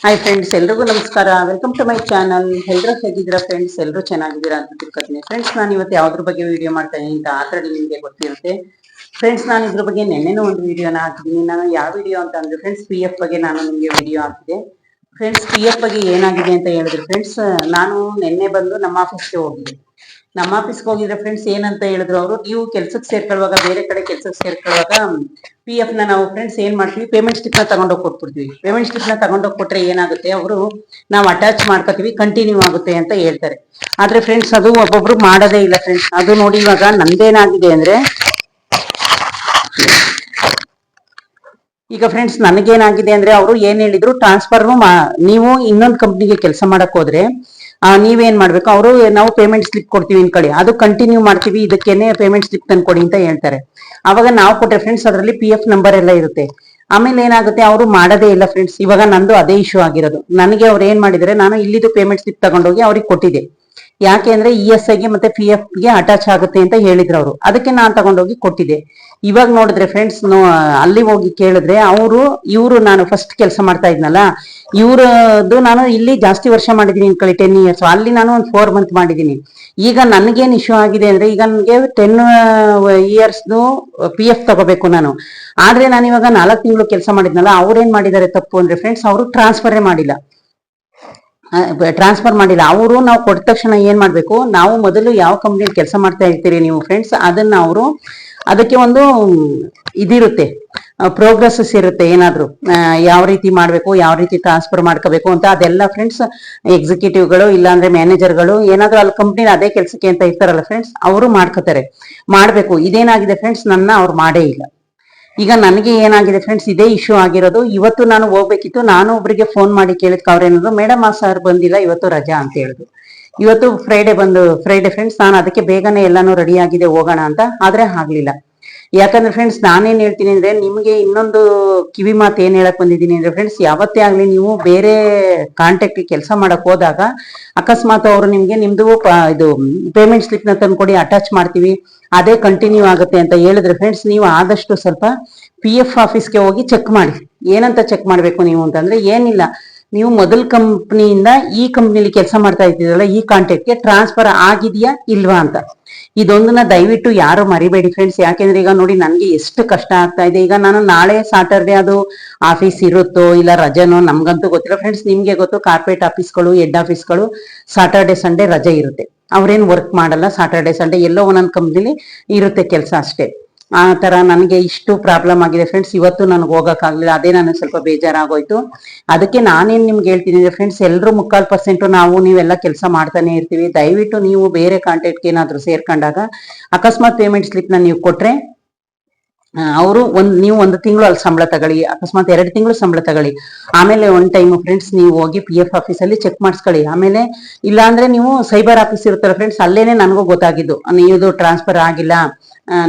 Hi friends, ಎಲ್ರಿಗೂ ನಮಸ್ಕಾರ. Welcome to my channel. ಎಲ್ಲರೂ ಹೇಗಿದ್ದೀರಾ ಫ್ರೆಂಡ್ಸ್? ಎಲ್ಲರೂ ಚೆನ್ನಾಗಿದ್ದೀರಾ ಅಂತ ತಿಳ್ಕೊತೀನಿ. ಫ್ರೆಂಡ್ಸ್, ನಾನು ಇವತ್ತು ಯಾವ್ದ್ರ ಬಗ್ಗೆ ವಿಡಿಯೋ ಮಾಡ್ತಾ ಇದ್ದೀನಿ ಅಂತ ಆಲ್ರೆಡಿ ನಿಮಗೆ ಗೊತ್ತಿರುತ್ತೆ. ಫ್ರೆಂಡ್ಸ್, ನಾನು ಇದ್ರ ಬಗ್ಗೆ ನೆನ್ನೆನೂ ಒಂದು ವಿಡಿಯೋನ ಹಾಕಿದ್ದೀನಿ. ನಾನು ಯಾವ ವಿಡಿಯೋ ಅಂತ ಅಂದ್ರೆ ಫ್ರೆಂಡ್ಸ್, ಪಿ ಎಫ್ ಬಗ್ಗೆ ನಾನು ನಿಮಗೆ ವಿಡಿಯೋ ಹಾಕಿದೆ. ಫ್ರೆಂಡ್ಸ್, ಪಿ ಎಫ್ ಬಗ್ಗೆ ಏನಾಗಿದೆ ಅಂತ ಹೇಳಿದ್ರೆ ಫ್ರೆಂಡ್ಸ್, ನಾನು ನಿನ್ನೆ ಬಂದು ನಮ್ಮ ಆಫೀಸ್ಗೆ ಹೋಗಿದ್ದೆ. ನಮ್ಮ ಆಫೀಸ್ಗೆ ಹೋಗಿದ್ರೆ ಫ್ರೆಂಡ್ಸ್ ಏನಂತ ಹೇಳಿದ್ರು ಅವರು, ನೀವು ಕೆಲ್ಸಕ್ಕೆ ಸೇರ್ಕೊಳ್ಳುವಾಗ, ಬೇರೆ ಕಡೆ ಕೆಲ್ಸಕ್ಕೆ ಸೇರ್ಕೊಳ್ಳುವಾಗ ಪಿ ಎಫ್ ನ ನಾವು ಫ್ರೆಂಡ್ಸ್ ಏನ್ ಮಾಡ್ತೀವಿ, ಪೇಮೆಂಟ್ ಸ್ಲಿಪ್ ನ ತಗೊಂಡೋಗಿ ಕೊಟ್ಬಿಡ್ತೀವಿ. ಪೇಮೆಂಟ್ ಸ್ಲಿಪ್ ನ ತಗೊಂಡೋಗಿ ಕೊಟ್ರೆ ಏನಾಗುತ್ತೆ, ಅವರು ನಾವು ಅಟ್ಯಾಚ್ ಮಾಡ್ಕೋತೀವಿ, ಕಂಟಿನ್ಯೂ ಆಗುತ್ತೆ ಅಂತ ಹೇಳ್ತಾರೆ. ಆದ್ರೆ ಫ್ರೆಂಡ್ಸ್, ಅದು ಒಬ್ಬೊಬ್ರು ಮಾಡೋದೇ ಇಲ್ಲ ಫ್ರೆಂಡ್ಸ್. ಅದು ನೋಡಿ, ಇವಾಗ ನಂದೇನಾಗಿದೆ ಅಂದ್ರೆ, ಈಗ ಫ್ರೆಂಡ್ಸ್ ನನಗೇನಾಗಿದೆ ಅಂದ್ರೆ, ಅವರು ಏನ್ ಹೇಳಿದ್ರು, ಟ್ರಾನ್ಸ್ಫರ್ ನೀವು ಇನ್ನೊಂದು ಕಂಪ್ನಿಗೆ ಕೆಲಸ ಮಾಡಕ್ ಹೋದ್ರೆ ನೀವೇನ್ ಮಾಡ್ಬೇಕು, ಅವರು ನಾವು ಪೇಮೆಂಟ್ ಸ್ಲಿಪ್ ಕೊಡ್ತೀವಿ ಇನ್ ಕಡೆ, ಅದು ಕಂಟಿನ್ಯೂ ಮಾಡ್ತೀವಿ, ಇದಕ್ಕೇನೆ ಪೇಮೆಂಟ್ ಸ್ಲಿಪ್ ತಂದು ಕೊಡಿ ಅಂತ ಹೇಳ್ತಾರೆ. ಅವಾಗ ನಾವು ಕೊಟ್ರೆ ಫ್ರೆಂಡ್ಸ್ ಅದರಲ್ಲಿ ಪಿ ಎಫ್ ನಂಬರ್ ಎಲ್ಲ ಇರುತ್ತೆ. ಆಮೇಲೆ ಏನಾಗುತ್ತೆ, ಅವರು ಮಾಡೋದೇ ಇಲ್ಲ ಫ್ರೆಂಡ್ಸ್. ಇವಾಗ ನಂದು ಅದೇ ಇಶ್ಯೂ ಆಗಿರೋದು. ನನಗೆ ಅವ್ರು ಏನ್ ಮಾಡಿದ್ರೆ, ನಾನು ಇಲ್ಲಿದ್ದು ಪೇಮೆಂಟ್ ಸ್ಲಿಪ್ ತಗೊಂಡೋಗಿ ಅವ್ರಿಗೆ ಕೊಟ್ಟಿದ್ದೆ. ಯಾಕೆ ಅಂದ್ರೆ ESI ಗೆ ಮತ್ತೆ ಪಿ ಎಫ್ ಗೆ ಅಟ್ಯಾಚ್ ಆಗುತ್ತೆ ಅಂತ ಹೇಳಿದ್ರು ಅವರು. ಅದಕ್ಕೆ ನಾನ್ ತಗೊಂಡೋಗಿ ಕೊಟ್ಟಿದ್ದೆ. ಇವಾಗ ನೋಡಿದ್ರೆ ಫ್ರೆಂಡ್ಸ್, ಅಲ್ಲಿ ಹೋಗಿ ಕೇಳಿದ್ರೆ ಇವರು ನಾನು ಫಸ್ಟ್ ಕೆಲಸ ಮಾಡ್ತಾ ಇದ್ನಲ್ಲ, ಇವ್ರದ್ದು ನಾನು ಇಲ್ಲಿ ಜಾಸ್ತಿ ವರ್ಷ ಮಾಡಿದೀನಿ ಇನ್ಕೊಳ್ಳಿ, 10 ಇಯರ್ಸ್. ಅಲ್ಲಿ ನಾನು ಒಂದು 4 ಮಂತ್ ಮಾಡಿದೀನಿ. ಈಗ ನನ್ಗೇನ್ ಇಶ್ಯೂ ಆಗಿದೆ ಅಂದ್ರೆ, ಈಗ ನನ್ಗೆ 10 ಇಯರ್ಸ್ದು ಪಿ ಎಫ್ ತಗೋಬೇಕು ನಾನು. ಆದ್ರೆ ನಾನು ಇವಾಗ 4 ತಿಂಗಳು ಕೆಲಸ ಮಾಡಿದ್ನಲ್ಲ, ಅವ್ರೇನ್ ಮಾಡಿದ್ದಾರೆ ತಪ್ಪು ಅಂದ್ರೆ ಫ್ರೆಂಡ್ಸ್, ಅವರು ಟ್ರಾನ್ಸ್ಫರೇ ಮಾಡಿಲ್ಲ. ಅವರು ನಾವು ಕೊಟ್ಟ ತಕ್ಷಣ ಏನ್ ಮಾಡ್ಬೇಕು, ನಾವು ಮೊದಲು ಯಾವ ಕಂಪ್ನಿಯಲ್ಲಿ ಕೆಲಸ ಮಾಡ್ತಾ ಇರ್ತೀರಿ ನೀವು ಫ್ರೆಂಡ್ಸ್, ಅದನ್ನ ಅವರು ಅದಕ್ಕೆ ಒಂದು ಇದಿರುತ್ತೆ, ಪ್ರೋಗ್ರೆಸಸ್ ಇರುತ್ತೆ. ಏನಾದ್ರು ಯಾವ ರೀತಿ ಮಾಡ್ಬೇಕು, ಯಾವ ರೀತಿ ಟ್ರಾನ್ಸ್ಫರ್ ಮಾಡ್ಕೋಬೇಕು ಅಂತ, ಅದೆಲ್ಲ ಫ್ರೆಂಡ್ಸ್ ಎಕ್ಸಿಕ್ಯೂಟಿವ್ಗಳು ಇಲ್ಲಾಂದ್ರೆ ಮ್ಯಾನೇಜರ್ಗಳು ಏನಾದ್ರು ಅಲ್ಲಿ ಕಂಪ್ನಿ ಅದೇ ಕೆಲಸಕ್ಕೆ ಅಂತ ಇರ್ತಾರಲ್ಲ ಫ್ರೆಂಡ್ಸ್, ಅವರು ಮಾಡ್ಕೋತಾರೆ, ಮಾಡ್ಬೇಕು. ಇದೇನಾಗಿದೆ ಫ್ರೆಂಡ್ಸ್, ನನ್ನ ಅವ್ರು ಮಾಡೇ ಇಲ್ಲ. ಈಗ ನನಗೆ ಏನಾಗಿದೆ ಫ್ರೆಂಡ್ಸ್, ಇದೇ ಇಶ್ಯೂ ಆಗಿರೋದು. ಇವತ್ತು ನಾನು ಹೋಗ್ಬೇಕಿತ್ತು, ನಾನು ಒಬ್ಬರಿಗೆ ಫೋನ್ ಮಾಡಿ ಕೇಳಿದ್ಕ ಅವ್ರೇನಾದ್ರು, ಮೇಡಮ್ ಆ ಸರ್ ಬಂದಿಲ್ಲ, ಇವತ್ತು ರಜಾ ಅಂತ ಹೇಳಿದ್ರು. ಇವತ್ತು ಫ್ರೈಡೆ ಫ್ರೆಂಡ್ಸ್, ನಾನು ಅದಕ್ಕೆ ಬೇಗನೆ ಎಲ್ಲಾನು ರೆಡಿ ಆಗಿದೆ ಹೋಗೋಣ ಅಂತ, ಆದ್ರೆ ಆಗ್ಲಿಲ್ಲ. ಯಾಕಂದ್ರೆ ಫ್ರೆಂಡ್ಸ್, ನಾನೇನ್ ಹೇಳ್ತೀನಿ ಅಂದ್ರೆ, ನಿಮ್ಗೆ ಇನ್ನೊಂದು ಕಿವಿ ಮಾತು ಏನ್ ಹೇಳಕ್ ಬಂದಿದ್ದೀನಿ ಅಂದ್ರೆ ಫ್ರೆಂಡ್ಸ್, ಯಾವತ್ತೇ ಆಗ್ಲಿ ನೀವು ಬೇರೆ ಕಾಂಟ್ಯಾಕ್ಟ್ ಕೆಲಸ ಮಾಡಕ್ ಹೋದಾಗ, ಅಕಸ್ಮಾತ್ ಅವರು ನಿಮ್ಗೆ ನಿಮ್ದು ಇದು ಪೇಮೆಂಟ್ ಸ್ಲಿಪ್ ನ ತಂದ್ಕೊಡಿ, ಅಟ್ಯಾಚ್ ಮಾಡ್ತೀವಿ, ಅದೇ ಕಂಟಿನ್ಯೂ ಆಗುತ್ತೆ ಅಂತ ಹೇಳಿದ್ರೆ ಫ್ರೆಂಡ್ಸ್, ನೀವು ಆದಷ್ಟು ಸ್ವಲ್ಪ ಪಿ ಎಫ್ ಆಫೀಸ್ಗೆ ಹೋಗಿ ಚೆಕ್ ಮಾಡಿ. ಏನಂತ ಚೆಕ್ ಮಾಡ್ಬೇಕು ನೀವು ಅಂತಂದ್ರೆ, ಏನಿಲ್ಲ, ನೀವು ಮೊದಲ ಕಂಪ್ನಿಯಿಂದ ಈ ಕಂಪ್ನಿಲಿ ಕೆಲಸ ಮಾಡ್ತಾ ಇದ್ದೀರಲ್ಲ, ಈ ಕಾಂಟ್ಯಾಕ್ಟ್ಗೆ ಟ್ರಾನ್ಸ್ಫರ್ ಆಗಿದೆಯಾ ಇಲ್ವಾ ಅಂತ. ಇದೊಂದನ್ನ ದಯವಿಟ್ಟು ಯಾರು ಮರಿಬೇಡಿ ಫ್ರೆಂಡ್ಸ್. ಯಾಕೆಂದ್ರೆ ಈಗ ನೋಡಿ, ನನ್ಗೆ ಎಷ್ಟು ಕಷ್ಟ ಆಗ್ತಾ ಇದೆ. ಈಗ ನಾನು ನಾಳೆ ಸಾಟರ್ಡೆ ಅದು ಆಫೀಸ್ ಇರುತ್ತೋ ಇಲ್ಲ ರಜೆನೋ ನಮ್ಗಂತೂ ಗೊತ್ತಿಲ್ಲ ಫ್ರೆಂಡ್ಸ್. ನಿಮ್ಗೆ ಗೊತ್ತು, ಕಾರ್ಪೊರೇಟ್ ಆಫೀಸ್ಗಳು, ಹೆಡ್ ಆಫೀಸ್ಗಳು ಸಾಟರ್ಡೆ ಸಂಡೇ ರಜೆ ಇರುತ್ತೆ. ಅವ್ರೇನ್ ವರ್ಕ್ ಮಾಡಲ್ಲ ಸಾಟರ್ಡೆ ಸಂಡೇ, ಎಲ್ಲೋ ಒಂದೊಂದು ಕಂಪ್ನಿಲಿ ಇರುತ್ತೆ ಕೆಲಸ ಅಷ್ಟೇ. ಆ ತರ ನನಗೆ ಇಷ್ಟು ಪ್ರಾಬ್ಲಮ್ ಆಗಿದೆ ಫ್ರೆಂಡ್ಸ್. ಇವತ್ತು ನನಗೆ ಹೋಗಕ್ಕಾಗ್ಲಿಲ್ಲ, ಅದೇ ನನಗೆ ಸ್ವಲ್ಪ ಬೇಜಾರಾಗೋಯ್ತು. ಅದಕ್ಕೆ ನಾನೇನ್ ನಿಮ್ಗೆ ಹೇಳ್ತೀನಿ ಫ್ರೆಂಡ್ಸ್, ಎಲ್ರು 3/4% ನಾವು ನೀವೆಲ್ಲ ಕೆಲಸ ಮಾಡ್ತಾನೆ ಇರ್ತೀವಿ. ದಯವಿಟ್ಟು ನೀವು ಬೇರೆ ಕಾಂಟ್ಯಾಕ್ಟ್ಗೆ ಏನಾದ್ರು ಸೇರ್ಕೊಂಡಾಗ ಅಕಸ್ಮಾತ್ ಪೇಮೆಂಟ್ ಸ್ಲಿಪ್ ನ ನೀವು ಕೊಟ್ರೆ, ಅವರು ನೀವು 1 ತಿಂಗಳು ಅಲ್ಲಿ ಸಂಬಳ ತಗೊಳ್ಳಿ, ಅಕಸ್ಮಾತ್ 2 ತಿಂಗಳು ಸಂಬಳ ತಗೊಳ್ಳಿ. ಆಮೇಲೆ ಒನ್ ಟೈಮ್ ಫ್ರೆಂಡ್ಸ್ ನೀವು ಹೋಗಿ ಪಿ ಎಫ್ ಆಫೀಸ್ ಅಲ್ಲಿ ಚೆಕ್ ಮಾಡಿಸ್ಕೊಳ್ಳಿ. ಆಮೇಲೆ ಇಲ್ಲ ಅಂದ್ರೆ ನೀವು ಸೈಬರ್ ಆಫೀಸ್ ಇರುತ್ತಲ್ಲ ಫ್ರೆಂಡ್ಸ್, ಅಲ್ಲೇನೆ ನನಗೂ ಗೊತ್ತಾಗಿದ್ದು, ನೀವು ಟ್ರಾನ್ಸ್ಫರ್ ಆಗಿಲ್ಲ,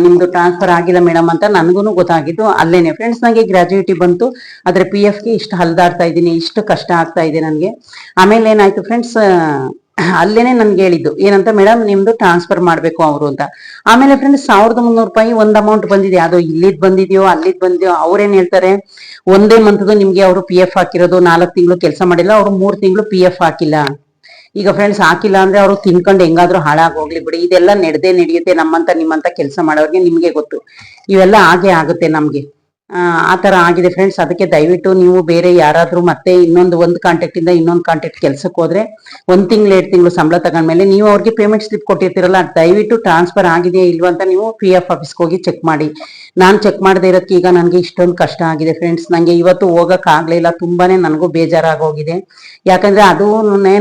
ನಿಮ್ದು ಟ್ರಾನ್ಸ್ಫರ್ ಆಗಿಲ್ಲ ಮೇಡಮ್ ಅಂತ ನನಗೂ ಗೊತ್ತಾಗಿದ್ದು ಅಲ್ಲೇನೆ ಫ್ರೆಂಡ್ಸ್. ನನಗೆ ಗ್ರಾಜುಯಿಟಿ ಬಂತು, ಆದ್ರೆ ಪಿ ಎಫ್ ಗೆ ಇಷ್ಟು ಹಲ್ದಾಡ್ತಾ ಇದ್ದೀನಿ, ಇಷ್ಟು ಕಷ್ಟ ಆಗ್ತಾ ಇದೆ ನನಗೆ. ಆಮೇಲೆ ಏನಾಯ್ತು ಫ್ರೆಂಡ್ಸ್, ಅಲ್ಲೇನೆ ನನ್ಗೆ ಹೇಳಿದ್ದು ಏನಂತ, ಮೇಡಮ್ ನಿಮ್ದು ಟ್ರಾನ್ಸ್ಫರ್ ಮಾಡ್ಬೇಕು ಅವರು ಅಂತ. ಆಮೇಲೆ ಫ್ರೆಂಡ್ಸ್, 1300 ರೂಪಾಯಿ ಒಂದ್ ಅಮೌಂಟ್ ಬಂದಿದೆ. ಅದು ಇಲ್ಲಿದ್ ಬಂದಿದ್ಯೋ ಅಲ್ಲಿದ್ ಬಂದಿದ್ಯೋ, ಅವ್ರೇನ್ ಹೇಳ್ತಾರೆ, ಒಂದೇ ಮಂತ್ದು ನಿಮ್ಗೆ ಅವರು ಪಿ ಎಫ್ ಹಾಕಿರೋದು, 4 ತಿಂಗಳು ಕೆಲಸ ಮಾಡಿಲ್ಲ, ಅವ್ರು 3 ತಿಂಗಳು ಪಿ ಎಫ್ ಹಾಕಿಲ್ಲ. ಈಗ ಫ್ರೆಂಡ್ಸ್, ಹಾಕಿಲ್ಲ ಅಂದ್ರೆ ಅವರು ತಿನ್ಕೊಂಡು ಹೆಂಗಾದ್ರೂ ಹಾಳಾಗಿ ಹೋಗ್ಲಿ ಬಿಡಿ, ಇದೆಲ್ಲ ನಡೆಯುತ್ತೆ. ನಮ್ಮಂತ ನಿಮ್ಮಂತ ಕೆಲಸ ಮಾಡೋರ್ಗೆ ನಿಮ್ಗೆ ಗೊತ್ತು, ಇವೆಲ್ಲ ಹಾಗೆ ಆಗುತ್ತೆ ನಮ್ಗೆ. ಆ ತರ ಆಗಿದೆ ಫ್ರೆಂಡ್ಸ್. ಅದಕ್ಕೆ ದಯವಿಟ್ಟು ನೀವು ಬೇರೆ ಯಾರಾದ್ರೂ ಮತ್ತೆ ಒಂದು ಕಾಂಟ್ಯಾಕ್ಟ್ ಇಂದ ಇನ್ನೊಂದು ಕಾಂಟ್ಯಾಕ್ಟ್ ಕೆಲ್ಸಕ್ಕೆ ಹೋದ್ರೆ, 1 ತಿಂಗಳು 2 ತಿಂಗಳು ಸಂಬಳ ತಗೊಂಡ್ಮೇಲೆ ನೀವು ಅವ್ರಿಗೆ ಪೇಮೆಂಟ್ ಸ್ಲಿಪ್ ಕೊಟ್ಟಿರ್ತೀರಲ್ಲ, ದಯವಿಟ್ಟು ಟ್ರಾನ್ಸ್ಫರ್ ಆಗಿದೆಯಾ ಇಲ್ವಾ ಅಂತ ನೀವು ಪಿ ಎಫ್ ಆಫೀಸ್ಗೆ ಹೋಗಿ ಚೆಕ್ ಮಾಡಿ. ನಾನ್ ಚೆಕ್ ಮಾಡದೇ ಇರೋದಕ್ಕೆ ಈಗ ನನಗೆ ಇಷ್ಟೊಂದು ಕಷ್ಟ ಆಗಿದೆ ಫ್ರೆಂಡ್ಸ್. ನಂಗೆ ಇವತ್ತು ಹೋಗಕ್ ಆಗ್ಲಿಲ್ಲ, ತುಂಬಾನೇ ನನಗೂ ಬೇಜಾರಾಗೋಗಿದೆ. ಯಾಕಂದ್ರೆ ಅದು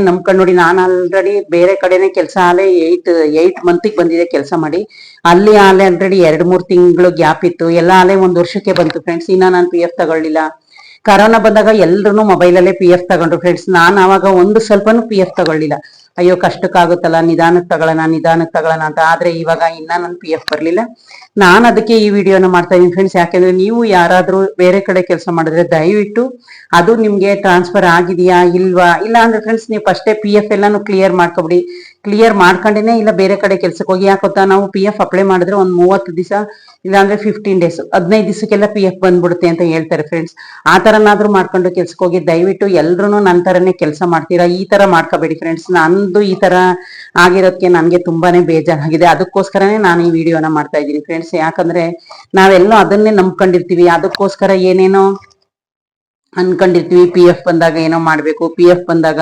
ನಂಬ್ಕೊಂಡು ನೋಡಿ, ನಾನು ಆಲ್ರೆಡಿ ಬೇರೆ ಕಡೆನೆ ಕೆಲಸ ಆಲೆ 8 ಮಂತಿಗೆ ಬಂದಿದೆ ಕೆಲಸ ಮಾಡಿ. ಅಲ್ಲಿ ಆಲ್ರೆಡಿ 2-3 ತಿಂಗಳು ಗ್ಯಾಪ್ ಇತ್ತು, ಎಲ್ಲ ಆಲೆ 1 ವರ್ಷಕ್ಕೆ ಬಂತು ಫ್ರೆಂಡ್ಸ್. ಇನ್ನ ನಾನು ಪಿ ಎಫ್ ತಗೊಳ್ಳಿಲ್ಲ. ಕರೋನಾ ಬಂದಾಗ ಎಲ್ರು ಮೊಬೈಲಲ್ಲೇ ಪಿ ಎಫ್ ತಗೊಂಡ್ರು ಫ್ರೆಂಡ್ಸ್. ನಾನು ಅವಾಗ ಒಂದು ಸ್ವಲ್ಪನೂ ಪಿ ಎಫ್ ತಗೊಳ್ಳಿಲ್ಲ. ಅಯ್ಯೋ ಕಷ್ಟಕ್ಕಾಗುತ್ತಲ್ಲ, ನಿಧಾನಕ್ಕೆ ತಗೊಳ್ಳೋಣ ಅಂತ. ಆದ್ರೆ ಇವಾಗ ಇನ್ನ ನನ್ ಪಿ ಎಫ್ ಬರ್ಲಿಲ್ಲ. ನಾನು ಅದಕ್ಕೆ ಈ ವಿಡಿಯೋನ ಮಾಡ್ತಾ ಇದೀನಿ ಫ್ರೆಂಡ್ಸ್. ಯಾಕೆಂದ್ರೆ ನೀವು ಯಾರಾದ್ರೂ ಬೇರೆ ಕಡೆ ಕೆಲಸ ಮಾಡಿದ್ರೆ ದಯವಿಟ್ಟು ಅದು ನಿಮ್ಗೆ ಟ್ರಾನ್ಸ್ಫರ್ ಆಗಿದೆಯಾ ಇಲ್ವಾ, ಇಲ್ಲ ಅಂದ್ರೆ ಫ್ರೆಂಡ್ಸ್ ನೀವು ಫಸ್ಟೇ ಪಿ ಎಫ್ ಎಲ್ಲಾನು ಕ್ಲಿಯರ್ ಮಾಡ್ಕೊಬಿಡಿ. ಕ್ಲಿಯರ್ ಮಾಡ್ಕೊಂಡೇನೆ ಇಲ್ಲ ಬೇರೆ ಕಡೆ ಕೆಲ್ಸಕ್ಕೆ ಹೋಗಿ. ಯಾಕೊತ್ತಾ, ನಾವು ಪಿ ಎಫ್ ಅಪ್ಲೈ ಮಾಡಿದ್ರೆ ಒಂದು 30 ದಿವಸ ಇಲ್ಲಾಂದ್ರೆ 15 ಡೇಸ್ 15 ದಿವಸಕ್ಕೆಲ್ಲ PF ಬಂದ್ಬಿಡುತ್ತೆ ಅಂತ ಹೇಳ್ತಾರೆ ಫ್ರೆಂಡ್ಸ್. ಆ ತರನಾದ್ರೂ ಮಾಡ್ಕೊಂಡು ಕೆಲ್ಸಕ್ಕೆ ಹೋಗಿ. ದಯವಿಟ್ಟು ಎಲ್ರು ನನ್ನ ತರನೇ ಕೆಲಸ ಮಾಡ್ತೀರಾ, ಈ ತರ ಮಾಡ್ಕೋಬೇಡಿ ಫ್ರೆಂಡ್ಸ್. ನಂದು ಈ ತರ ಆಗಿರೋದಕ್ಕೆ ನನ್ಗೆ ತುಂಬಾನೇ ಬೇಜಾರಾಗಿದೆ. ಅದಕ್ಕೋಸ್ಕರನೇ ನಾನು ಈ ವಿಡಿಯೋನ ಮಾಡ್ತಾ ಇದ್ದೀನಿ ಫ್ರೆಂಡ್ಸ್. ಯಾಕಂದ್ರೆ ನಾವೆಲ್ಲೋ ಅದನ್ನೇ ನಂಬ್ಕೊಂಡಿರ್ತೀವಿ, ಅದಕ್ಕೋಸ್ಕರ ಏನೇನೋ ಅನ್ಕೊಂಡಿರ್ತೀವಿ. PF ಬಂದಾಗ ಏನೋ ಮಾಡ್ಬೇಕು, PF ಬಂದಾಗ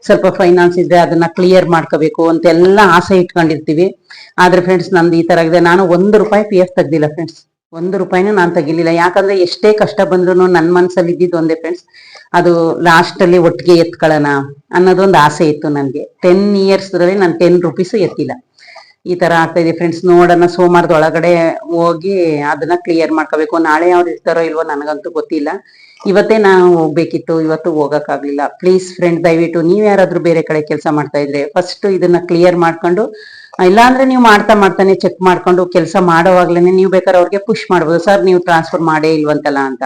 ಸ್ವಲ್ಪ ಫೈನಾನ್ಸ್ ಇದ್ರೆ ಅದನ್ನ ಕ್ಲಿಯರ್ ಮಾಡ್ಕೋಬೇಕು ಅಂತೆಲ್ಲ ಆಸೆ ಇಟ್ಕೊಂಡಿರ್ತೀವಿ. ಆದ್ರೆ ಫ್ರೆಂಡ್ಸ್ ನಂದು ಈ ತರ ಆಗಿದೆ. ನಾನು 1 ರೂಪಾಯಿ PF ತೆಗ್ದಿಲ್ಲ ಫ್ರೆಂಡ್ಸ್, 1 ರೂಪಾಯಿನೂ ನಾನು ತೆಗಿಲಿಲ್ಲ. ಯಾಕಂದ್ರೆ ಎಷ್ಟೇ ಕಷ್ಟ ಬಂದ್ರು ನನ್ನ ಮನ್ಸಲ್ಲಿ ಇದ್ದಿದ್ದು ಒಂದೇ ಫ್ರೆಂಡ್ಸ್, ಅದು ಲಾಸ್ಟ್ ಅಲ್ಲಿ ಒಟ್ಟಿಗೆ ಎತ್ಕೊಳ್ಳೋಣ ಅನ್ನೋದೊಂದು ಆಸೆ ಇತ್ತು ನನ್ಗೆ. 10 ಇಯರ್ಸ್ ನಾನು 10 ರೂಪೀಸ್ ಎತ್ತಿಲ್ಲ. ಈ ತರ ಆಗ್ತಾ ಇದೆ ಫ್ರೆಂಡ್ಸ್. ನೋಡೋಣ, ಸೋಮವಾರದ ಒಳಗಡೆ ಹೋಗಿ ಅದನ್ನ ಕ್ಲಿಯರ್ ಮಾಡ್ಕೋಬೇಕು. ನಾಳೆ ಅವ್ರು ಇರ್ತಾರೋ ಇಲ್ವೋ ನನಗಂತೂ ಗೊತ್ತಿಲ್ಲ. ಇವತ್ತೇ ನಾವು ಹೋಗ್ಬೇಕಿತ್ತು, ಇವತ್ತು ಹೋಗಕ್ಕಾಗ್ಲಿಲ್ಲ. ಪ್ಲೀಸ್ ಫ್ರೆಂಡ್, ದಯವಿಟ್ಟು ನೀವ್ ಯಾರಾದ್ರೂ ಬೇರೆ ಕಡೆ ಕೆಲಸ ಮಾಡ್ತಾ ಇದ್ರೆ ಫಸ್ಟ್ ಇದನ್ನ ಕ್ಲಿಯರ್ ಮಾಡ್ಕೊಂಡು, ಇಲ್ಲಾಂದ್ರೆ ನೀವು ಮಾಡ್ತಾನೆ ಚೆಕ್ ಮಾಡ್ಕೊಂಡು ಕೆಲಸ ಮಾಡೋವಾಗ್ಲೇನೆ ನೀವು ಬೇಕಾದ್ರೆ ಅವ್ರಿಗೆ ಪುಷ್ ಮಾಡ್ಬೋದು, ಸರ್ ನೀವು ಟ್ರಾನ್ಸ್ಫರ್ ಮಾಡೇ ಇಲ್ವಂತಲ್ಲ ಅಂತ.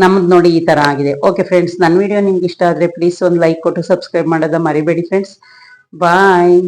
ನಮ್ದು ನೋಡಿ ಈ ತರ ಆಗಿದೆ. ಓಕೆ ಫ್ರೆಂಡ್ಸ್, ನನ್ನ ವಿಡಿಯೋ ನಿಮ್ಗೆ ಇಷ್ಟ ಆದ್ರೆ ಪ್ಲೀಸ್ ಒಂದು ಲೈಕ್ ಕೊಟ್ಟು ಸಬ್ಸ್ಕ್ರೈಬ್ ಮಾಡೋದ ಮರಿಬೇಡಿ ಫ್ರೆಂಡ್ಸ್. ಬಾಯ್.